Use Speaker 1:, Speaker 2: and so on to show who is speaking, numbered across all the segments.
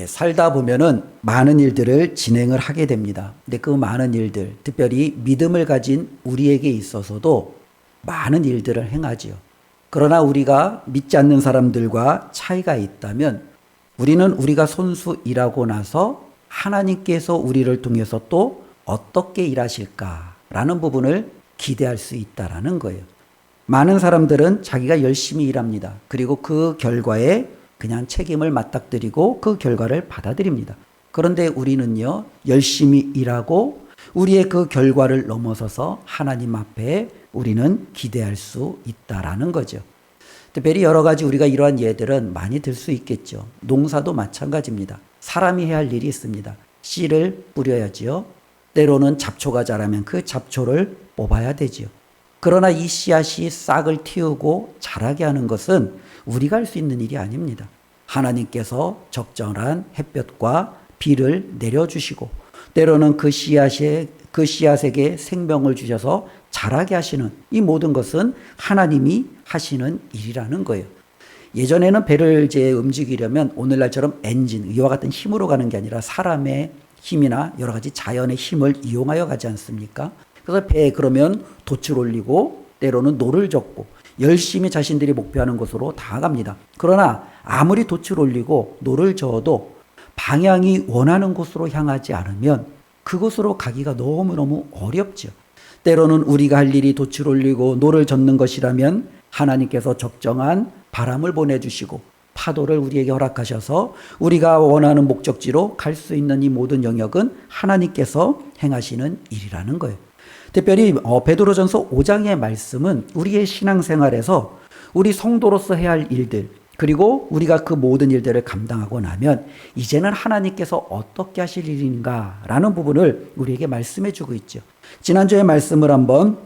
Speaker 1: 살다 보면은 많은 일들을 진행을 하게 됩니다. 근데 그 많은 일들, 특별히 믿음을 가진 우리에게 있어서도 많은 일들을 행하지요. 그러나 우리가 믿지 않는 사람들과 차이가 있다면 우리는 우리가 손수 일하고 나서 하나님께서 우리를 통해서 또 어떻게 일하실까라는 부분을 기대할 수 있다라는 거예요. 많은 사람들은 자기가 열심히 일합니다. 그리고 그 결과에 그냥 책임을 맞닥뜨리고 그 결과를 받아들입니다. 그런데 우리는요, 열심히 일하고 우리의 그 결과를 넘어서서 하나님 앞에 우리는 기대할 수 있다라는 거죠. 특별히 여러 가지 우리가 이러한 예들은 많이 들 수 있겠죠. 농사도 마찬가지입니다. 사람이 해야 할 일이 있습니다. 씨를 뿌려야지요. 때로는 잡초가 자라면 그 잡초를 뽑아야 되지요. 그러나 이 씨앗이 싹을 틔우고 자라게 하는 것은 우리가 할 수 있는 일이 아닙니다. 하나님께서 적절한 햇볕과 비를 내려주시고 때로는 그 씨앗에게 생명을 주셔서 자라게 하시는 이 모든 것은 하나님이 하시는 일이라는 거예요. 예전에는 배를 움직이려면 오늘날처럼 엔진, 이와 같은 힘으로 가는 게 아니라 사람의 힘이나 여러 가지 자연의 힘을 이용하여 가지 않습니까? 그래서 배에 그러면 돛을 올리고 때로는 노를 젓고 열심히 자신들이 목표하는 곳으로 다 갑니다. 그러나 아무리 돛을 올리고 노를 저어도 방향이 원하는 곳으로 향하지 않으면 그곳으로 가기가 너무너무 어렵죠. 때로는 우리가 할 일이 돛을 올리고 노를 젓는 것이라면 하나님께서 적정한 바람을 보내주시고 파도를 우리에게 허락하셔서 우리가 원하는 목적지로 갈 수 있는 이 모든 영역은 하나님께서 행하시는 일이라는 거예요. 특별히 베드로전서 5장의 말씀은 우리의 신앙생활에서 우리 성도로서 해야 할 일들, 그리고 우리가 그 모든 일들을 감당하고 나면 이제는 하나님께서 어떻게 하실 일인가라는 부분을 우리에게 말씀해 주고 있죠. 지난주의 말씀을 한번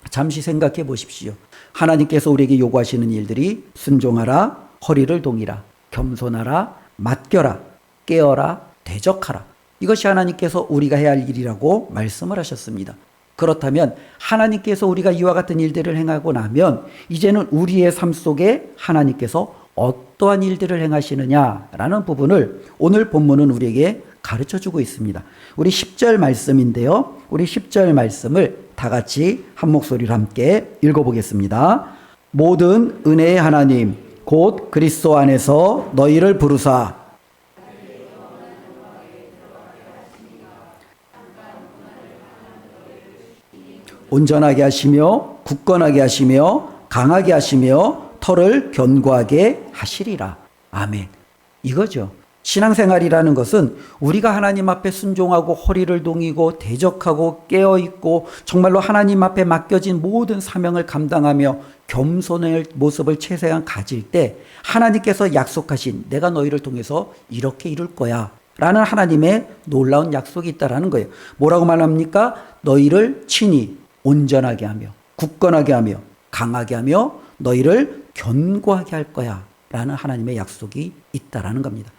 Speaker 1: 잠시 생각해 보십시오. 하나님께서 우리에게 요구하시는 일들이 순종하라, 허리를 동이라, 겸손하라, 맡겨라, 깨어라, 대적하라. 이것이 하나님께서 우리가 해야 할 일이라고 말씀을 하셨습니다. 그렇다면 하나님께서 우리가 이와 같은 일들을 행하고 나면 이제는 우리의 삶 속에 하나님께서 어떠한 일들을 행하시느냐라는 부분을 오늘 본문은 우리에게 가르쳐주고 있습니다. 우리 10절 말씀인데요. 우리 10절 말씀을 다 같이 한 목소리로 함께 읽어보겠습니다. 모든 은혜의 하나님 곧 그리스도 안에서 너희를 부르사 온전하게 하시며 굳건하게 하시며 강하게 하시며 터를 견고하게 하시리라. 아멘. 이거죠. 신앙생활이라는 것은 우리가 하나님 앞에 순종하고 허리를 동이고 대적하고 깨어있고 정말로 하나님 앞에 맡겨진 모든 사명을 감당하며 겸손의 모습을 최대한 가질 때 하나님께서 약속하신 내가 너희를 통해서 이렇게 이룰 거야 라는 하나님의 놀라운 약속이 있다라는 거예요. 뭐라고 말합니까? 너희를 친히 온전하게 하며 굳건하게 하며 강하게 하며 너희를 견고하게 할 거야 라는 하나님의 약속이 있다라는 겁니다.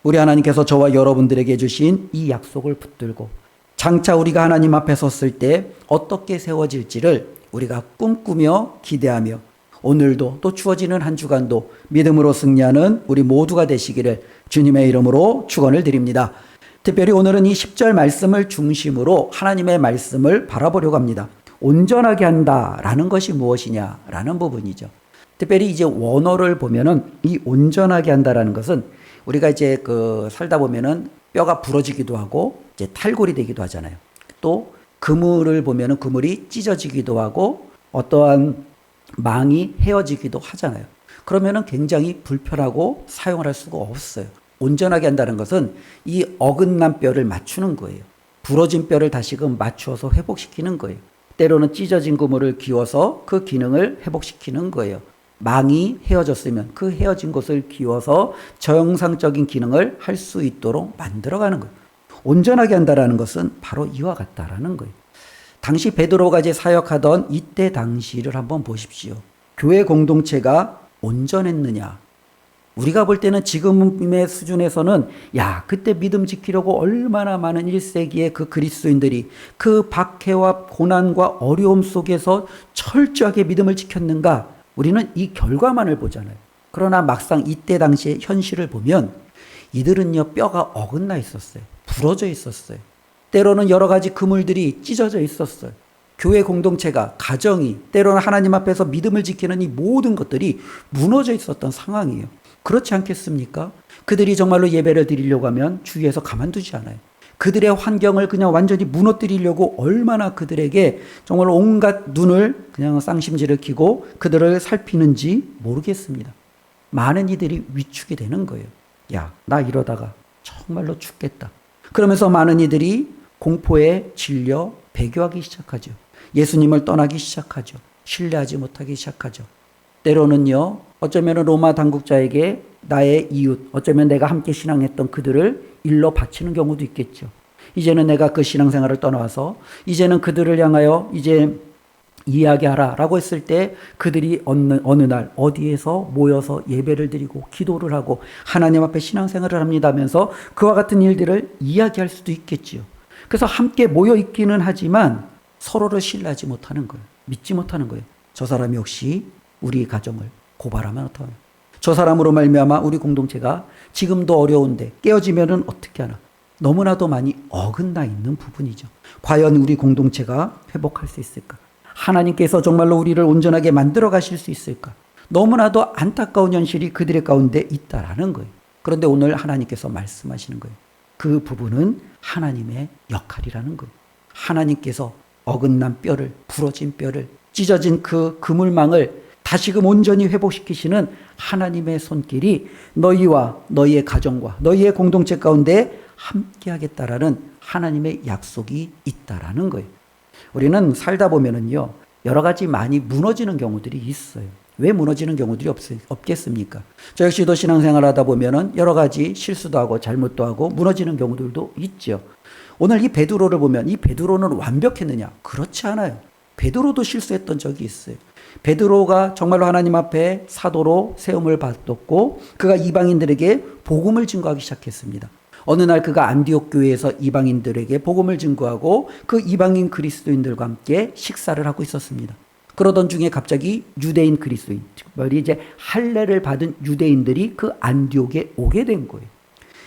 Speaker 1: 우리 하나님께서 저와 여러분들에게 주신 이 약속을 붙들고 장차 우리가 하나님 앞에 섰을 때 어떻게 세워질지를 우리가 꿈꾸며 기대하며 오늘도 또 주어지는 한 주간도 믿음으로 승리하는 우리 모두가 되시기를 주님의 이름으로 축원을 드립니다. 특별히 오늘은 이 10절 말씀을 중심으로 하나님의 말씀을 바라보려고 합니다. 온전하게 한다라는 것이 무엇이냐라는 부분이죠. 특별히 이제 원어를 보면은 이 온전하게 한다라는 것은 우리가 이제 살다 보면은 뼈가 부러지기도 하고 이제 탈골이 되기도 하잖아요. 또 그물을 보면은 그물이 찢어지기도 하고 어떠한 망이 헤어지기도 하잖아요. 그러면은 굉장히 불편하고 사용을 할 수가 없어요. 온전하게 한다는 것은 이 어긋난 뼈를 맞추는 거예요. 부러진 뼈를 다시금 맞추어서 회복시키는 거예요. 때로는 찢어진 그물을 기워서 그 기능을 회복시키는 거예요. 망이 헤어졌으면 그 헤어진 곳을 기워서 정상적인 기능을 할 수 있도록 만들어가는 거예요. 온전하게 한다라는 것은 바로 이와 같다라는 거예요. 당시 베드로가 이제 사역하던 이때 당시를 한번 보십시오. 교회 공동체가 온전했느냐? 우리가 볼 때는 지금의 수준에서는 그때 믿음 지키려고 얼마나 많은 1세기의 그 그리스도인들이 그 박해와 고난과 어려움 속에서 철저하게 믿음을 지켰는가? 우리는 이 결과만을 보잖아요. 그러나 막상 이때 당시의 현실을 보면 이들은요, 뼈가 어긋나 있었어요. 부러져 있었어요. 때로는 여러 가지 그물들이 찢어져 있었어요. 교회 공동체가, 가정이, 때로는 하나님 앞에서 믿음을 지키는 이 모든 것들이 무너져 있었던 상황이에요. 그렇지 않겠습니까? 그들이 정말로 예배를 드리려고 하면 주위에서 가만두지 않아요. 그들의 환경을 그냥 완전히 무너뜨리려고 얼마나 그들에게 정말 온갖 눈을 그냥 쌍심지를 키고 그들을 살피는지 모르겠습니다. 많은 이들이 위축이 되는 거예요. 야, 나 이러다가 정말로 죽겠다. 그러면서 많은 이들이 공포에 질려 배교하기 시작하죠. 예수님을 떠나기 시작하죠. 신뢰하지 못하기 시작하죠. 때로는요, 어쩌면 로마 당국자에게 나의 이웃, 어쩌면 내가 함께 신앙했던 그들을 일러 바치는 경우도 있겠죠. 이제는 내가 그 신앙생활을 떠나서 이제는 그들을 향하여 이제 이야기하라 라고 했을 때 그들이 어느 날 어디에서 모여서 예배를 드리고 기도를 하고 하나님 앞에 신앙생활을 합니다면서 그와 같은 일들을 이야기할 수도 있겠지요. 그래서 함께 모여 있기는 하지만 서로를 신뢰하지 못하는 거예요. 믿지 못하는 거예요. 저 사람이 혹시 우리 가정을 고발하면 어떡하나? 저 사람으로 말미암아 우리 공동체가 지금도 어려운데 깨어지면은 어떻게 하나? 너무나도 많이 어긋나 있는 부분이죠. 과연 우리 공동체가 회복할 수 있을까? 하나님께서 정말로 우리를 온전하게 만들어 가실 수 있을까? 너무나도 안타까운 현실이 그들의 가운데 있다라는 거예요. 그런데 오늘 하나님께서 말씀하시는 거예요. 그 부분은 하나님의 역할이라는 거예요. 하나님께서 어긋난 뼈를, 부러진 뼈를, 찢어진 그 그물망을 다시금 온전히 회복시키시는 하나님의 손길이 너희와 너희의 가정과 너희의 공동체 가운데 함께 하겠다라는 하나님의 약속이 있다라는 거예요. 우리는 살다 보면은요, 여러 가지 많이 무너지는 경우들이 있어요. 왜 무너지는 경우들이 없겠습니까? 저 역시도 신앙생활 하다 보면은 여러 가지 실수도 하고 잘못도 하고 무너지는 경우들도 있죠. 오늘 이 베드로를 보면 이 베드로는 완벽했느냐? 그렇지 않아요. 베드로도 실수했던 적이 있어요. 베드로가 정말로 하나님 앞에 사도로 세움을 받았고 그가 이방인들에게 복음을 증거하기 시작했습니다. 어느 날 그가 안디옥 교회에서 이방인들에게 복음을 증거하고 그 이방인 그리스도인들과 함께 식사를 하고 있었습니다. 그러던 중에 갑자기 유대인 그리스도인, 특별히 이제 할례를 받은 유대인들이 그 안디옥에 오게 된 거예요.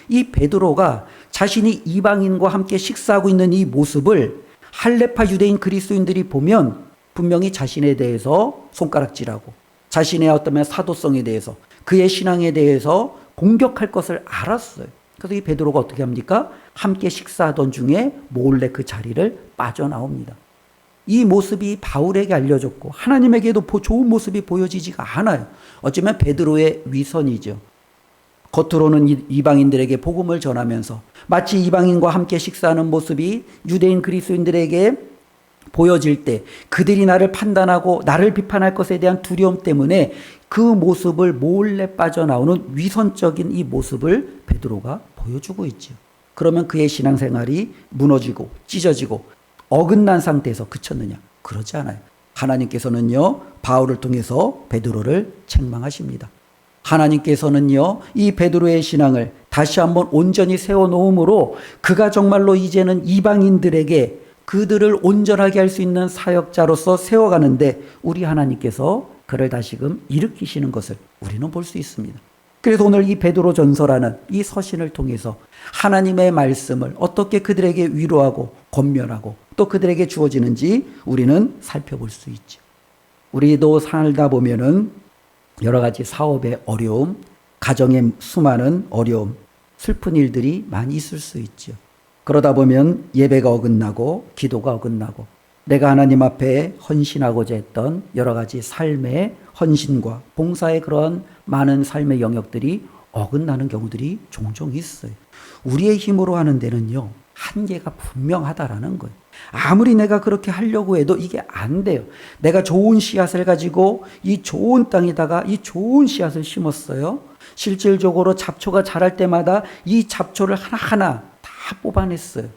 Speaker 1: 이 베드로가 자신이 이방인과 함께 식사하고 있는 이 모습을 할례파 유대인 그리스도인들이 보면 분명히 자신에 대해서 손가락질하고 자신의 어떤 사도성에 대해서 그의 신앙에 대해서 공격할 것을 알았어요. 그래서 이 베드로가 어떻게 합니까? 함께 식사하던 중에 몰래 그 자리를 빠져나옵니다. 이 모습이 바울에게 알려졌고 하나님에게도 좋은 모습이 보여지지가 않아요. 어쩌면 베드로의 위선이죠. 겉으로는 이방인들에게 복음을 전하면서 마치 이방인과 함께 식사하는 모습이 유대인 그리스도인들에게 보여질 때 그들이 나를 판단하고 나를 비판할 것에 대한 두려움 때문에 그 모습을 몰래 빠져나오는 위선적인 이 모습을 베드로가 보여주고 있죠. 그러면 그의 신앙생활이 무너지고 찢어지고 어긋난 상태에서 그쳤느냐? 그러지 않아요. 하나님께서는요, 바울을 통해서 베드로를 책망하십니다. 하나님께서는요, 이 베드로의 신앙을 다시 한번 온전히 세워놓음으로 그가 정말로 이제는 이방인들에게 그들을 온전하게 할 수 있는 사역자로서 세워가는데 우리 하나님께서 그를 다시금 일으키시는 것을 우리는 볼 수 있습니다. 그래서 오늘 이 베드로 전서라는 이 서신을 통해서 하나님의 말씀을 어떻게 그들에게 위로하고 권면하고 또 그들에게 주어지는지 우리는 살펴볼 수 있죠. 우리도 살다 보면은 여러 가지 사업의 어려움, 가정의 수많은 어려움, 슬픈 일들이 많이 있을 수 있죠. 그러다 보면 예배가 어긋나고 기도가 어긋나고 내가 하나님 앞에 헌신하고자 했던 여러 가지 삶의 헌신과 봉사의 그런 많은 삶의 영역들이 어긋나는 경우들이 종종 있어요. 우리의 힘으로 하는 데는요, 한계가 분명하다라는 거예요. 아무리 내가 그렇게 하려고 해도 이게 안 돼요. 내가 좋은 씨앗을 가지고 이 좋은 땅에다가 이 좋은 씨앗을 심었어요. 실질적으로 잡초가 자랄 때마다 이 잡초를 하나하나 다 뽑아냈어요.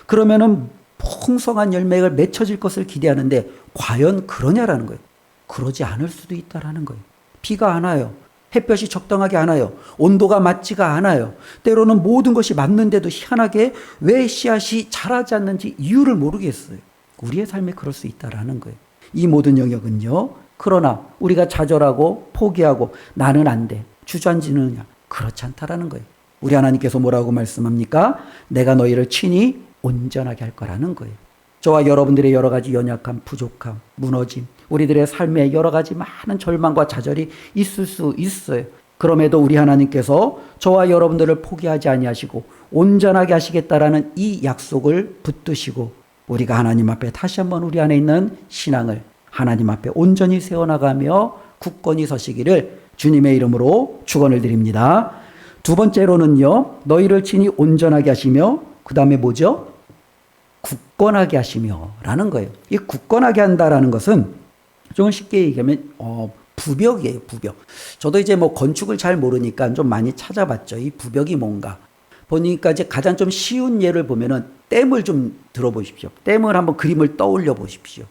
Speaker 1: 그러면은 풍성한 열매가 맺혀질 것을 기대하는데 과연 그러냐라는 거예요. 그러지 않을 수도 있다라는 거예요. 비가 안 와요. 햇볕이 적당하게 안 와요. 온도가 맞지가 않아요. 때로는 모든 것이 맞는데도 희한하게 왜 씨앗이 자라지 않는지 이유를 모르겠어요. 우리의 삶에 그럴 수 있다라는 거예요. 이 모든 영역은요. 그러나 우리가 좌절하고 포기하고 나는 안 돼. 주저앉느냐? 그렇지 않다라는 거예요. 우리 하나님께서 뭐라고 말씀합니까? 내가 너희를 친히 온전하게 할 거라는 거예요. 저와 여러분들의 여러 가지 연약함, 부족함, 무너짐, 우리들의 삶에 여러 가지 많은 절망과 좌절이 있을 수 있어요. 그럼에도 우리 하나님께서 저와 여러분들을 포기하지 아니하시고 온전하게 하시겠다라는 이 약속을 붙드시고 우리가 하나님 앞에 다시 한번 우리 안에 있는 신앙을 하나님 앞에 온전히 세워나가며 굳건히 서시기를 주님의 이름으로 축원을 드립니다. 두 번째로는요, 너희를 친히 온전하게 하시며 그 다음에 뭐죠? 굳건하게 하시며 라는 거예요. 이 굳건하게 한다라는 것은 좀 쉽게 얘기하면 부벽이에요. 부벽. 저도 이제 뭐 건축을 잘 모르니까 좀 많이 찾아봤죠. 이 부벽이 뭔가 보니까 이제 가장 좀 쉬운 예를 보면은 댐을 좀 들어보십시오. 댐을 한번 그림을 떠올려 보십시오.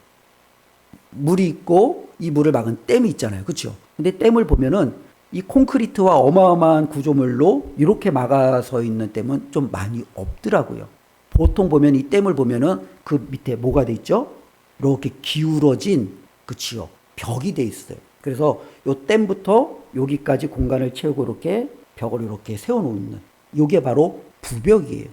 Speaker 1: 물이 있고 이 물을 막은 댐이 있잖아요. 그렇죠? 근데 댐을 보면은 이 콘크리트와 어마어마한 구조물로 이렇게 막아서 있는 댐은 좀 많이 없더라고요. 보통 보면 이 댐을 보면은 그 밑에 뭐가 돼 있죠? 이렇게 기울어진, 그치요? 벽이 돼 있어요. 그래서 요 댐부터 여기까지 공간을 채우고 이렇게 벽을 이렇게 세워놓는, 요게 바로 부벽이에요.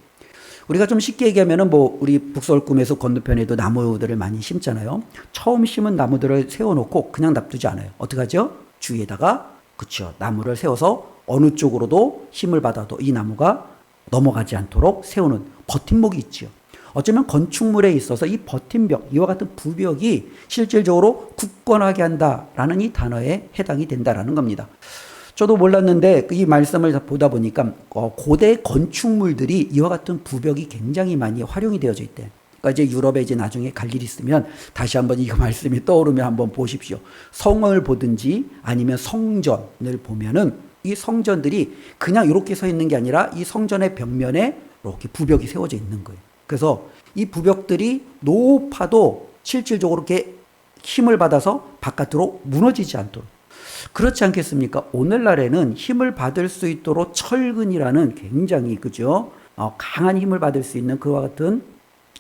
Speaker 1: 우리가 좀 쉽게 얘기하면은 뭐 우리 북서울 꿈에서 건너편에도 나무들을 많이 심잖아요. 처음 심은 나무들을 세워놓고 그냥 놔두지 않아요. 어떻게 하죠? 주위에다가, 그쵸, 나무를 세워서 어느 쪽으로도 힘을 받아도 이 나무가 넘어가지 않도록 세우는 버팀목이 있죠. 어쩌면 건축물에 있어서 이 버팀벽, 이와 같은 부벽이 실질적으로 굳건하게 한다라는 이 단어에 해당이 된다라는 겁니다. 저도 몰랐는데 이 말씀을 보다 보니까 고대 건축물들이 이와 같은 부벽이 굉장히 많이 활용이 되어져 있대. 그러니까 이제 유럽에 이제 나중에 갈 일이 있으면 다시 한번 이 말씀이 떠오르면 한번 보십시오. 성을 보든지 아니면 성전을 보면은 이 성전들이 그냥 이렇게 서 있는 게 아니라 이 성전의 벽면에 이렇게 부벽이 세워져 있는 거예요. 그래서 이 부벽들이 높아도 실질적으로 이렇게 힘을 받아서 바깥으로 무너지지 않도록. 그렇지 않겠습니까? 오늘날에는 힘을 받을 수 있도록 철근이라는 굉장히, 그죠? 강한 힘을 받을 수 있는 그와 같은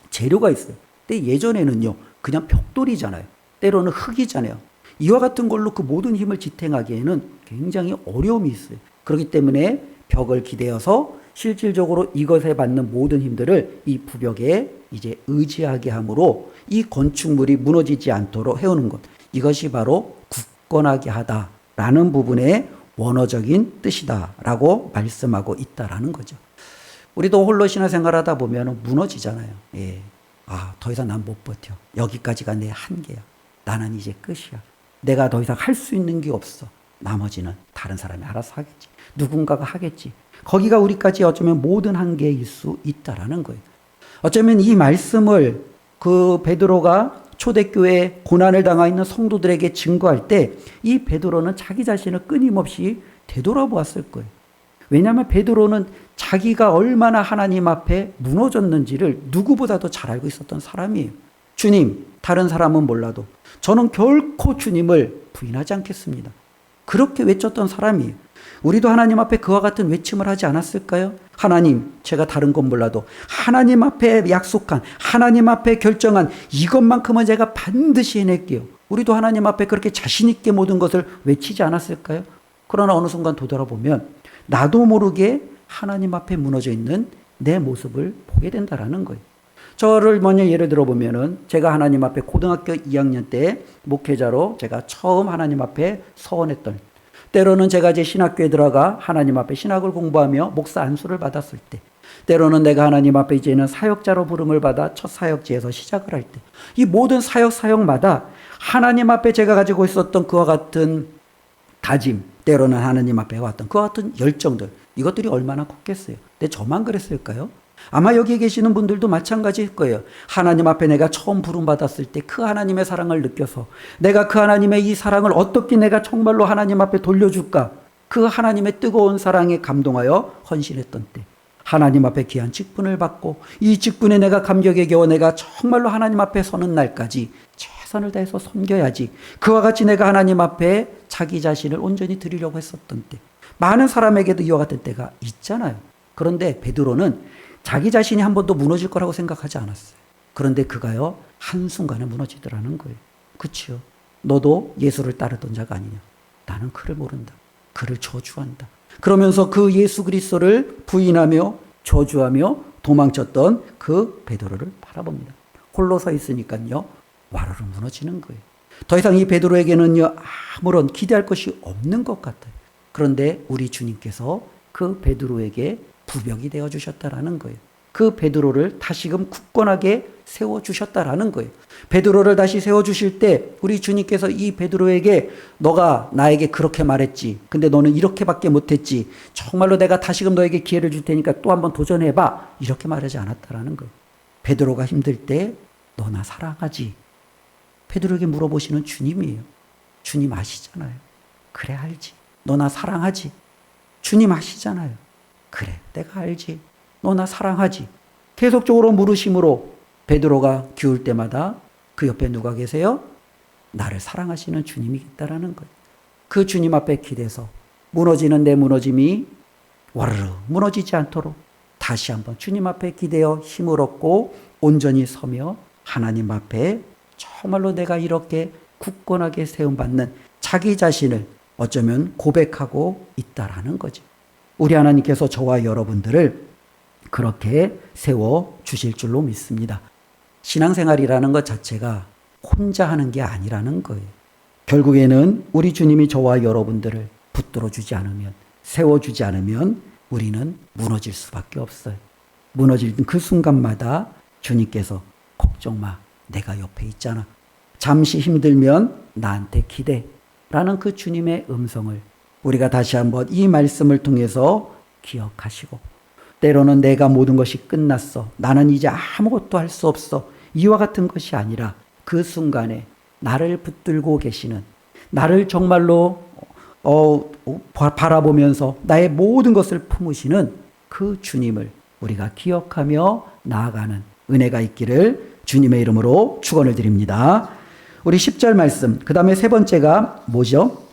Speaker 1: 재료가 있어요. 근데 예전에는요, 그냥 벽돌이잖아요. 때로는 흙이잖아요. 이와 같은 걸로 그 모든 힘을 지탱하기에는 굉장히 어려움이 있어요. 그렇기 때문에 벽을 기대어서 실질적으로 이것에 받는 모든 힘들을 이 부벽에 이제 의지하게 함으로 이 건축물이 무너지지 않도록 해오는 것. 이것이 바로 굳건하게 하다라는 부분의 원어적인 뜻이다라고 말씀하고 있다라는 거죠. 우리도 홀로 신앙생활하다 보면 무너지잖아요. 예. 더 이상 난 못 버텨. 여기까지가 내 한계야. 나는 이제 끝이야. 내가 더 이상 할 수 있는 게 없어. 나머지는 다른 사람이 알아서 하겠지. 누군가가 하겠지. 거기가 우리까지 어쩌면 모든 한계일 수 있다라는 거예요. 어쩌면 이 말씀을 그 베드로가 초대교회 고난을 당하 있는 성도들에게 증거할 때 이 베드로는 자기 자신을 끊임없이 되돌아보았을 거예요. 왜냐하면 베드로는 자기가 얼마나 하나님 앞에 무너졌는지를 누구보다도 잘 알고 있었던 사람이에요. 주님, 다른 사람은 몰라도 저는 결코 주님을 부인하지 않겠습니다. 그렇게 외쳤던 사람이에요. 우리도 하나님 앞에 그와 같은 외침을 하지 않았을까요? 하나님, 제가 다른 건 몰라도 하나님 앞에 약속한, 하나님 앞에 결정한 이것만큼은 제가 반드시 해낼게요. 우리도 하나님 앞에 그렇게 자신 있게 모든 것을 외치지 않았을까요? 그러나 어느 순간 되돌아보면 나도 모르게 하나님 앞에 무너져 있는 내 모습을 보게 된다라는 거예요. 저를 먼저 예를 들어보면은 제가 하나님 앞에 고등학교 2학년 때 목회자로 제가 처음 하나님 앞에 서원했던, 때로는 제가 이제 신학교에 들어가 하나님 앞에 신학을 공부하며 목사 안수를 받았을 때, 때로는 내가 하나님 앞에 이제는 사역자로 부름을 받아 첫 사역지에서 시작을 할 때, 이 모든 사역마다 하나님 앞에 제가 가지고 있었던 그와 같은 다짐, 때로는 하나님 앞에 왔던 그와 같은 열정들, 이것들이 얼마나 컸겠어요. 근데 저만 그랬을까요? 아마 여기 계시는 분들도 마찬가지일 거예요. 하나님 앞에 내가 처음 부름받았을 때 그 하나님의 사랑을 느껴서 내가 그 하나님의 이 사랑을 어떻게 내가 정말로 하나님 앞에 돌려줄까? 그 하나님의 뜨거운 사랑에 감동하여 헌신했던 때, 하나님 앞에 귀한 직분을 받고 이 직분에 내가 감격에 겨워 내가 정말로 하나님 앞에 서는 날까지 최선을 다해서 섬겨야지, 그와 같이 내가 하나님 앞에 자기 자신을 온전히 드리려고 했었던 때, 많은 사람에게도 이와 같은 때가 있잖아요. 그런데 베드로는 자기 자신이 한 번도 무너질 거라고 생각하지 않았어요. 그런데 그가요, 한순간에 무너지더라는 거예요. 그치요? 너도 예수를 따르던 자가 아니냐? 나는 그를 모른다. 그를 저주한다. 그러면서 그 예수 그리스도를 부인하며 저주하며 도망쳤던 그 베드로를 바라봅니다. 홀로 서 있으니까요, 와르르 무너지는 거예요. 더 이상 이 베드로에게는요, 아무런 기대할 것이 없는 것 같아요. 그런데 우리 주님께서 그 베드로에게 부벽이 되어 주셨다라는 거예요. 그 베드로를 다시금 굳건하게 세워주셨다라는 거예요. 베드로를 다시 세워주실 때 우리 주님께서 이 베드로에게 너가 나에게 그렇게 말했지. 근데 너는 이렇게밖에 못했지. 정말로 내가 다시금 너에게 기회를 줄 테니까 또 한번 도전해봐. 이렇게 말하지 않았다라는 거예요. 베드로가 힘들 때 너 나 사랑하지? 베드로에게 물어보시는 주님이에요. 주님 아시잖아요. 그래 알지. 너 나 사랑하지? 주님 아시잖아요. 그래 내가 알지. 너 나 사랑하지? 계속적으로 물으심으로 베드로가 기울 때마다 그 옆에 누가 계세요? 나를 사랑하시는 주님이겠다라는 거예요. 그 주님 앞에 기대서 무너지는 내 무너짐이 와르르 무너지지 않도록 다시 한번 주님 앞에 기대어 힘을 얻고 온전히 서며 하나님 앞에 정말로 내가 이렇게 굳건하게 세움받는 자기 자신을 어쩌면 고백하고 있다라는 거죠. 우리 하나님께서 저와 여러분들을 그렇게 세워 주실 줄로 믿습니다. 신앙생활이라는 것 자체가 혼자 하는 게 아니라는 거예요. 결국에는 우리 주님이 저와 여러분들을 붙들어 주지 않으면, 세워 주지 않으면 우리는 무너질 수밖에 없어요. 무너질 그 순간마다 주님께서 걱정 마, 내가 옆에 있잖아. 잠시 힘들면 나한테 기대라는 그 주님의 음성을 우리가 다시 한번 이 말씀을 통해서 기억하시고, 때로는 내가 모든 것이 끝났어, 나는 이제 아무것도 할 수 없어, 이와 같은 것이 아니라 그 순간에 나를 붙들고 계시는, 나를 정말로 바라보면서 나의 모든 것을 품으시는 그 주님을 우리가 기억하며 나아가는 은혜가 있기를 주님의 이름으로 축원을 드립니다. 우리 10절 말씀, 그 다음에 세 번째가 뭐죠?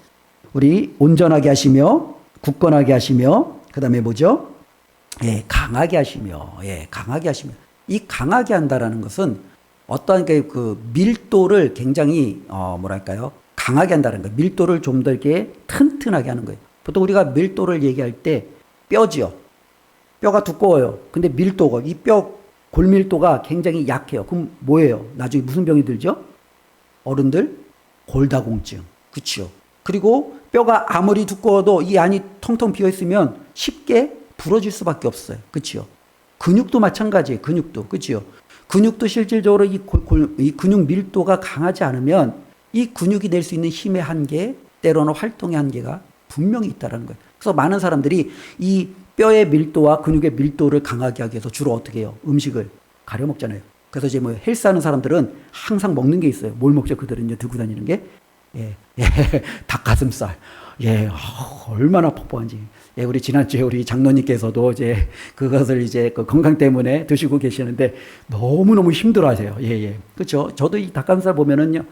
Speaker 1: 우리 온전하게 하시며 굳건하게 하시며 그 다음에 뭐죠? 강하게 하시며, 강하게 하시며. 이 강하게 한다라는 것은 어떠한 그 밀도를 굉장히 뭐랄까요? 강하게 한다는 거예요. 밀도를 좀 더 이렇게 튼튼하게 하는 거예요. 보통 우리가 밀도를 얘기할 때 뼈지요. 뼈가 두꺼워요. 근데 밀도가, 이 뼈 골밀도가 굉장히 약해요. 그럼 뭐예요? 나중에 무슨 병이 들죠? 어른들 골다공증. 그렇죠. 그리고 뼈가 아무리 두꺼워도 이 안이 텅텅 비어 있으면 쉽게 부러질 수밖에 없어요. 그렇죠. 근육도 마찬가지예요. 근육도. 그렇죠. 근육도 실질적으로 이 근육 밀도가 강하지 않으면 이 근육이 낼 수 있는 힘의 한계, 때로는 활동의 한계가 분명히 있다는 거예요. 그래서 많은 사람들이 이 뼈의 밀도와 근육의 밀도를 강하게 하기 위해서 주로 어떻게 해요? 음식을 가려 먹잖아요. 그래서 이제 뭐 헬스하는 사람들은 항상 먹는 게 있어요. 뭘 먹죠? 그들은 들고 다니는 게 닭가슴살. 얼마나 퍽퍽한지. 우리 지난주에 우리 장로님께서도 이제 그것을 이제 그 건강 때문에 드시고 계시는데 너무너무 힘들어 하세요. 그렇죠. 저도 이 닭가슴살 보면은요,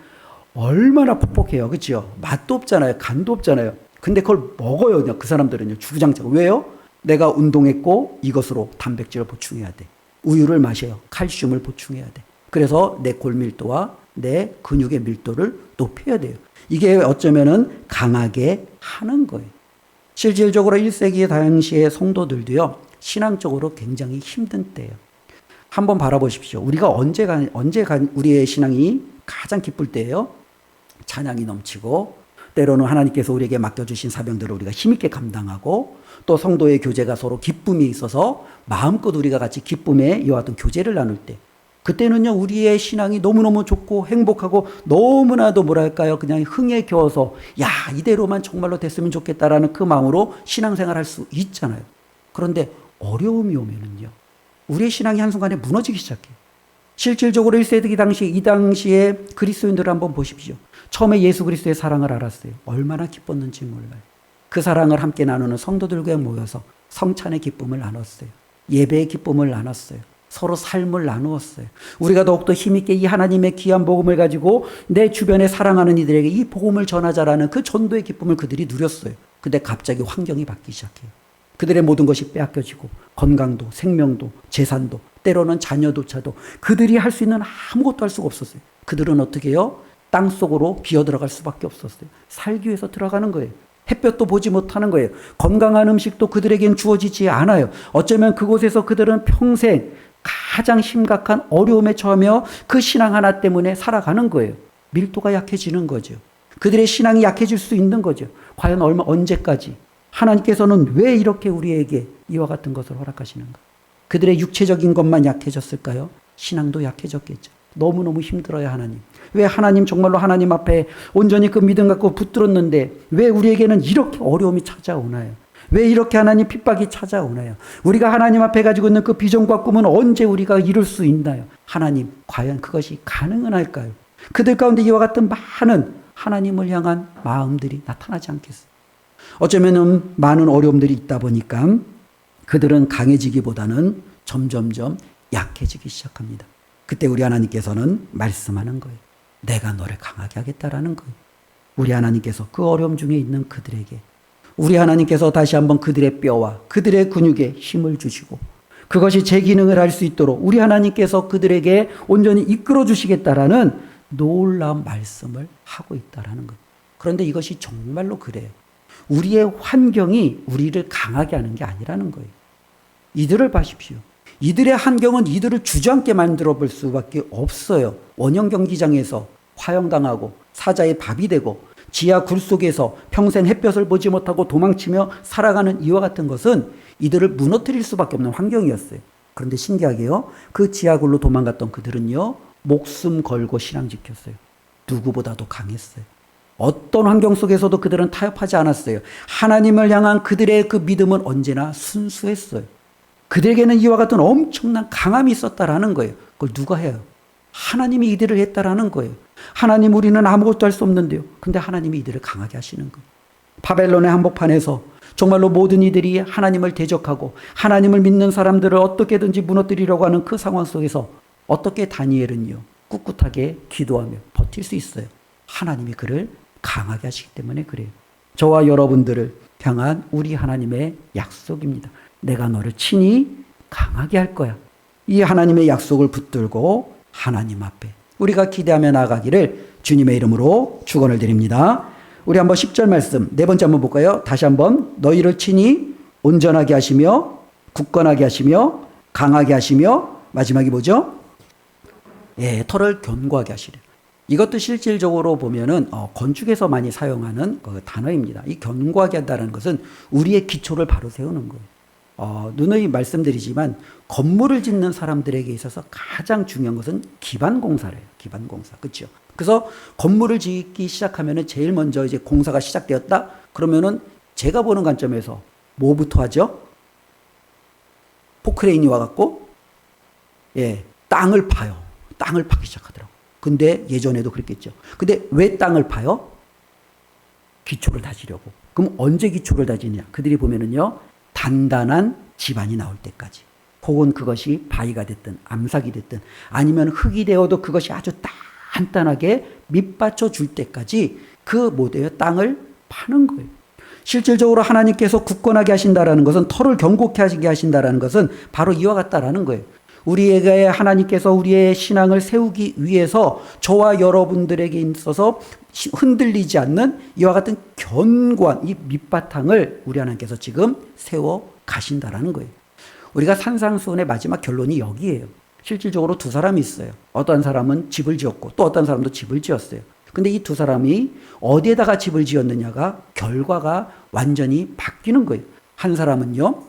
Speaker 1: 얼마나 퍽퍽해요. 그렇죠. 맛도 없잖아요. 간도 없잖아요. 근데 그걸 먹어요. 그 사람들은요. 주구장창. 왜요? 내가 운동했고 이것으로 단백질을 보충해야 돼. 우유를 마셔요. 칼슘을 보충해야 돼. 그래서 내 골밀도와 내 근육의 밀도를 높여야 돼요. 이게 어쩌면은 강하게 하는 거예요. 실질적으로 1세기 당시의 성도들도요, 신앙적으로 굉장히 힘든 때예요. 한번 바라보십시오. 우리가 우리의 신앙이 가장 기쁠 때예요. 찬양이 넘치고, 때로는 하나님께서 우리에게 맡겨주신 사명들을 우리가 힘있게 감당하고, 또 성도의 교제가 서로 기쁨이 있어서 마음껏 우리가 같이 기쁨의 이와 같은 교제를 나눌 때, 그때는요, 우리의 신앙이 너무너무 좋고 행복하고 너무나도 뭐랄까요, 그냥 흥에 겨워서 이대로만 정말로 됐으면 좋겠다라는 그 마음으로 신앙생활 할 수 있잖아요. 그런데 어려움이 오면은요, 우리의 신앙이 한순간에 무너지기 시작해요. 실질적으로 1세기 이 당시에 그리스도인들을 한번 보십시오. 처음에 예수 그리스도의 사랑을 알았어요. 얼마나 기뻤는지 몰라요. 그 사랑을 함께 나누는 성도들과 모여서 성찬의 기쁨을 나눴어요. 예배의 기쁨을 나눴어요. 서로 삶을 나누었어요. 우리가 더욱더 힘있게 이 하나님의 귀한 복음을 가지고 내 주변에 사랑하는 이들에게 이 복음을 전하자라는 그 전도의 기쁨을 그들이 누렸어요. 근데 갑자기 환경이 바뀌기 시작해요. 그들의 모든 것이 빼앗겨지고, 건강도, 생명도, 재산도, 때로는 자녀조차도 그들이 할 수 있는 아무것도 할 수가 없었어요. 그들은 어떻게 해요? 땅속으로 비어 들어갈 수밖에 없었어요. 살기 위해서 들어가는 거예요. 햇볕도 보지 못하는 거예요. 건강한 음식도 그들에겐 주어지지 않아요. 어쩌면 그곳에서 그들은 평생 가장 심각한 어려움에 처하며 그 신앙 하나 때문에 살아가는 거예요. 밀도가 약해지는 거죠. 그들의 신앙이 약해질 수 있는 거죠. 과연 언제까지? 하나님께서는 왜 이렇게 우리에게 이와 같은 것을 허락하시는가? 그들의 육체적인 것만 약해졌을까요? 신앙도 약해졌겠죠. 너무너무 힘들어요, 하나님. 왜 하나님 정말로 하나님 앞에 온전히 그 믿음 갖고 붙들었는데 왜 우리에게는 이렇게 어려움이 찾아오나요? 왜 이렇게 하나님 핍박이 찾아오나요? 우리가 하나님 앞에 가지고 있는 그 비전과 꿈은 언제 우리가 이룰 수 있나요? 하나님, 과연 그것이 가능은 할까요? 그들 가운데 이와 같은 많은 하나님을 향한 마음들이 나타나지 않겠어요? 어쩌면 많은 어려움들이 있다 보니까 그들은 강해지기보다는 점점점 약해지기 시작합니다. 그때 우리 하나님께서는 말씀하는 거예요. 내가 너를 강하게 하겠다라는 거예요. 우리 하나님께서 그 어려움 중에 있는 그들에게 우리 하나님께서 다시 한번 그들의 뼈와 그들의 근육에 힘을 주시고 그것이 제 기능을 할 수 있도록 우리 하나님께서 그들에게 온전히 이끌어 주시겠다라는 놀라운 말씀을 하고 있다라는 거예요. 그런데 이것이 정말로 그래요. 우리의 환경이 우리를 강하게 하는 게 아니라는 거예요. 이들을 봐십시오. 이들의 환경은 이들을 주저앉게 만들어 볼 수밖에 없어요. 원형 경기장에서 화형당하고 사자의 밥이 되고 지하 굴 속에서 평생 햇볕을 보지 못하고 도망치며 살아가는 이와 같은 것은 이들을 무너뜨릴 수밖에 없는 환경이었어요. 그런데 신기하게요. 그 지하 굴로 도망갔던 그들은요. 목숨 걸고 신앙 지켰어요. 누구보다도 강했어요. 어떤 환경 속에서도 그들은 타협하지 않았어요. 하나님을 향한 그들의 그 믿음은 언제나 순수했어요. 그들에게는 이와 같은 엄청난 강함이 있었다라는 거예요. 그걸 누가 해요? 하나님이 이들을 했다라는 거예요. 하나님 우리는 아무것도 할 수 없는데요. 근데 하나님이 이들을 강하게 하시는 거예요. 바벨론의 한복판에서 정말로 모든 이들이 하나님을 대적하고 하나님을 믿는 사람들을 어떻게든지 무너뜨리려고 하는 그 상황 속에서 어떻게 다니엘은요. 꿋꿋하게 기도하며 버틸 수 있어요. 하나님이 그를 강하게 하시기 때문에 그래요. 저와 여러분들을 향한 우리 하나님의 약속입니다. 내가 너를 친히 강하게 할 거야. 이 하나님의 약속을 붙들고 하나님 앞에 우리가 기대하며 나아가기를 주님의 이름으로 축원을 드립니다. 우리 한번 10절 말씀 네 번째 한번 볼까요? 다시 한번 너희를 친히 온전하게 하시며 굳건하게 하시며 강하게 하시며 마지막이 뭐죠? 예, 털을 견고하게 하시래요. 이것도 실질적으로 보면은 건축에서 많이 사용하는 그 단어입니다. 이 견고하게 한다는 것은 우리의 기초를 바로 세우는 거예요. 누누이 말씀드리지만 건물을 짓는 사람들에게 있어서 가장 중요한 것은 기반 공사래요. 기반 공사. 그렇죠? 그래서 건물을 짓기 시작하면은 제일 먼저 이제 공사가 시작되었다. 그러면은 제가 보는 관점에서 뭐부터 하죠? 포크레인이 와갖고 땅을 파요. 땅을 파기 시작하더라고. 근데 예전에도 그랬겠죠. 근데 왜 땅을 파요? 기초를 다지려고. 그럼 언제 기초를 다지냐? 그들이 보면은요. 단단한 집안이 나올 때까지. 혹은 그것이 바위가 됐든 암삭이 됐든 아니면 흙이 되어도 그것이 아주 단단하게 밑받쳐 줄 때까지 그 뭐대요? 땅을 파는 거예요. 실질적으로 하나님께서 굳건하게 하신다라는 것은 털을 견고케 하시게 하신다라는 것은 바로 이와 같다라는 거예요. 우리에게 하나님께서 우리의 신앙을 세우기 위해서 저와 여러분들에게 있어서 흔들리지 않는 이와 같은 견고한 이 밑바탕을 우리 하나님께서 지금 세워 가신다라는 거예요. 우리가 산상수훈의 마지막 결론이 여기예요. 실질적으로 두 사람이 있어요. 어떤 사람은 집을 지었고 또 어떤 사람도 집을 지었어요. 근데 이 두 사람이 어디에다가 집을 지었느냐가 결과가 완전히 바뀌는 거예요. 한 사람은요,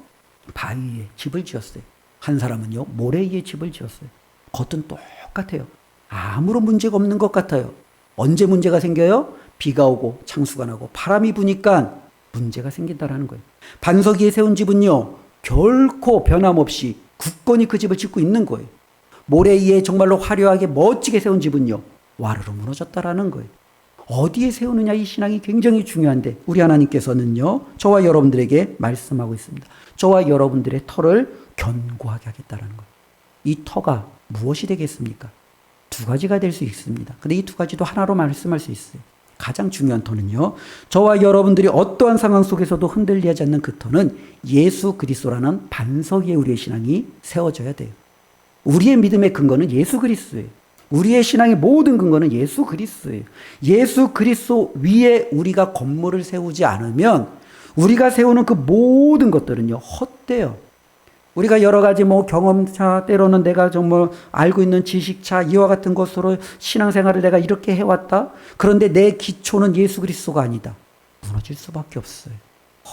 Speaker 1: 바위에 집을 지었어요. 한 사람은요, 모래 위에 집을 지었어요. 겉은 똑같아요. 아무런 문제가 없는 것 같아요. 언제 문제가 생겨요? 비가 오고 창수가 나고 바람이 부니까 문제가 생긴다라는 거예요. 반석 위에 세운 집은요, 결코 변함없이 굳건히 그 집을 짓고 있는 거예요. 모래 위에 정말로 화려하게 멋지게 세운 집은요, 와르르 무너졌다라는 거예요. 어디에 세우느냐 이 신앙이 굉장히 중요한데 우리 하나님께서는요, 저와 여러분들에게 말씀하고 있습니다. 저와 여러분들의 털을 견고하게 하겠다라는 거예요. 이 터가 무엇이 되겠습니까? 두 가지가 될 수 있습니다. 근데 이 두 가지도 하나로 말씀할 수 있어요. 가장 중요한 터는요, 저와 여러분들이 어떠한 상황 속에서도 흔들리지 않는 그 터는 예수 그리스도라는 반석 위에 우리의 신앙이 세워져야 돼요. 우리의 믿음의 근거는 예수 그리스도예요. 우리의 신앙의 모든 근거는 예수 그리스도예요. 예수 그리스도 위에 우리가 건물을 세우지 않으면 우리가 세우는 그 모든 것들은요, 헛돼요. 우리가 여러 가지 경험차, 때로는 내가 정말 알고 있는 지식차, 이와 같은 것으로 신앙생활을 내가 이렇게 해왔다. 그런데 내 기초는 예수 그리스도가 아니다. 무너질 수밖에 없어요.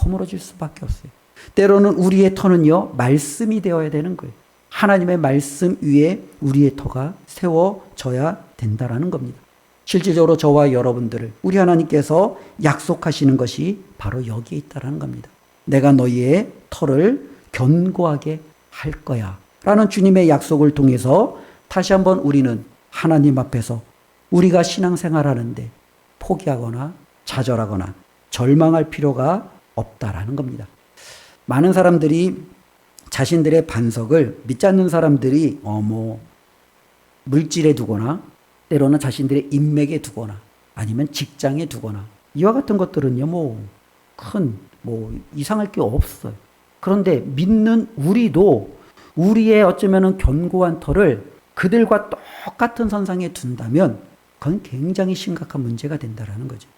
Speaker 1: 허물어질 수밖에 없어요. 때로는 우리의 터는요, 말씀이 되어야 되는 거예요. 하나님의 말씀 위에 우리의 터가 세워져야 된다라는 겁니다. 실질적으로 저와 여러분들을 우리 하나님께서 약속하시는 것이 바로 여기에 있다라는 겁니다. 내가 너희의 터를 견고하게 할 거야 라는 주님의 약속을 통해서 다시 한번 우리는 하나님 앞에서 우리가 신앙생활하는데 포기하거나 좌절하거나 절망할 필요가 없다라는 겁니다. 많은 사람들이 자신들의 반석을 믿지 않는 사람들이 물질에 두거나 때로는 자신들의 인맥에 두거나 아니면 직장에 두거나 이와 같은 것들은요 큰 이상할 게 없어요. 그런데 믿는 우리도 우리의 어쩌면은 견고한 터를 그들과 똑같은 선상에 둔다면 그건 굉장히 심각한 문제가 된다라는 거죠.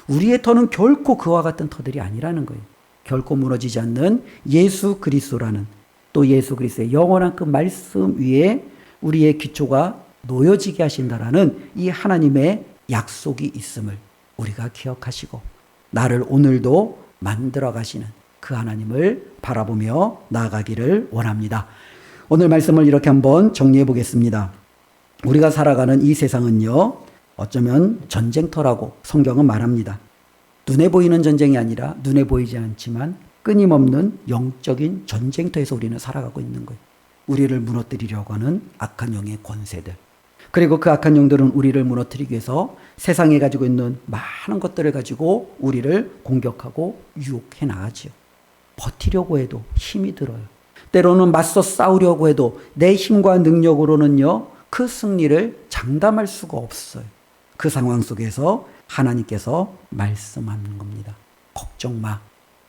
Speaker 1: 우리의 터는 결코 그와 같은 터들이 아니라는 거예요. 결코 무너지지 않는 예수 그리스도라는, 또 예수 그리스도의 영원한 그 말씀 위에 우리의 기초가 놓여지게 하신다라는 이 하나님의 약속이 있음을 우리가 기억하시고 나를 오늘도 만들어 가시는 그 하나님을 바라보며 나아가기를 원합니다. 오늘 말씀을 이렇게 한번 정리해 보겠습니다. 우리가 살아가는 이 세상은요, 어쩌면 전쟁터라고 성경은 말합니다. 눈에 보이는 전쟁이 아니라 눈에 보이지 않지만 끊임없는 영적인 전쟁터에서 우리는 살아가고 있는 거예요. 우리를 무너뜨리려고 하는 악한 영의 권세들. 그리고 그 악한 영들은 우리를 무너뜨리기 위해서 세상에 가지고 있는 많은 것들을 가지고 우리를 공격하고 유혹해 나가지요. 버티려고 해도 힘이 들어요. 때로는 맞서 싸우려고 해도 내 힘과 능력으로는요, 그 승리를 장담할 수가 없어요. 그 상황 속에서 하나님께서 말씀하는 겁니다. 걱정 마.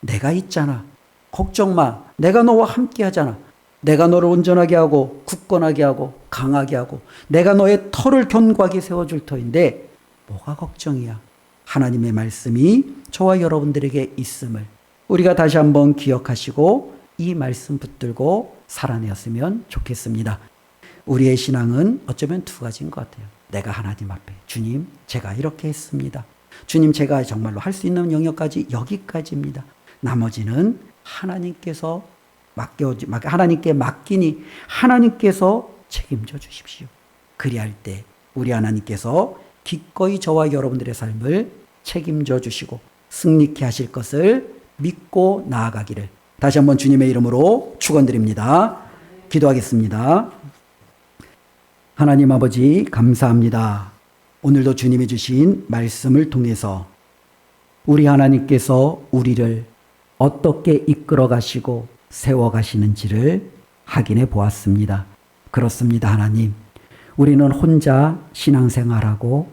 Speaker 1: 내가 있잖아. 걱정 마. 내가 너와 함께 하잖아. 내가 너를 온전하게 하고 굳건하게 하고 강하게 하고 내가 너의 터를 견고하게 세워줄 터인데 뭐가 걱정이야. 하나님의 말씀이 저와 여러분들에게 있음을 우리가 다시 한번 기억하시고 이 말씀 붙들고 살아내었으면 좋겠습니다. 우리의 신앙은 어쩌면 두 가지인 것 같아요. 내가 하나님 앞에 주님 제가 이렇게 했습니다. 주님 제가 정말로 할 수 있는 영역까지 여기까지입니다. 나머지는 하나님께서 하나님께 맡기니 하나님께서 책임져 주십시오. 그리할 때 우리 하나님께서 기꺼이 저와 여러분들의 삶을 책임져 주시고 승리케 하실 것을 믿고 나아가기를 다시 한번 주님의 이름으로 축원드립니다. 기도하겠습니다. 하나님 아버지 감사합니다. 오늘도 주님이 주신 말씀을 통해서 우리 하나님께서 우리를 어떻게 이끌어 가시고 세워 가시는지를 확인해 보았습니다. 그렇습니다, 하나님. 우리는 혼자 신앙생활하고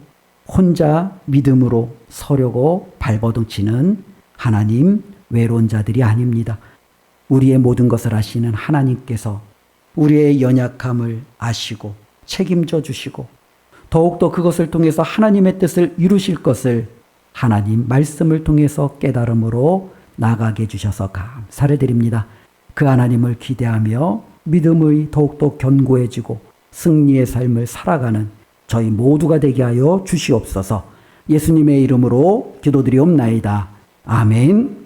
Speaker 1: 혼자 믿음으로 서려고 발버둥치는 하나님 외로운 자들이 아닙니다. 우리의 모든 것을 아시는 하나님께서 우리의 연약함을 아시고 책임져 주시고 더욱더 그것을 통해서 하나님의 뜻을 이루실 것을 하나님 말씀을 통해서 깨달음으로 나가게 해주셔서 감사를 드립니다. 그 하나님을 기대하며 믿음의 더욱더 견고해지고 승리의 삶을 살아가는 저희 모두가 되게 하여 주시옵소서. 예수님의 이름으로 기도드리옵나이다. 아멘.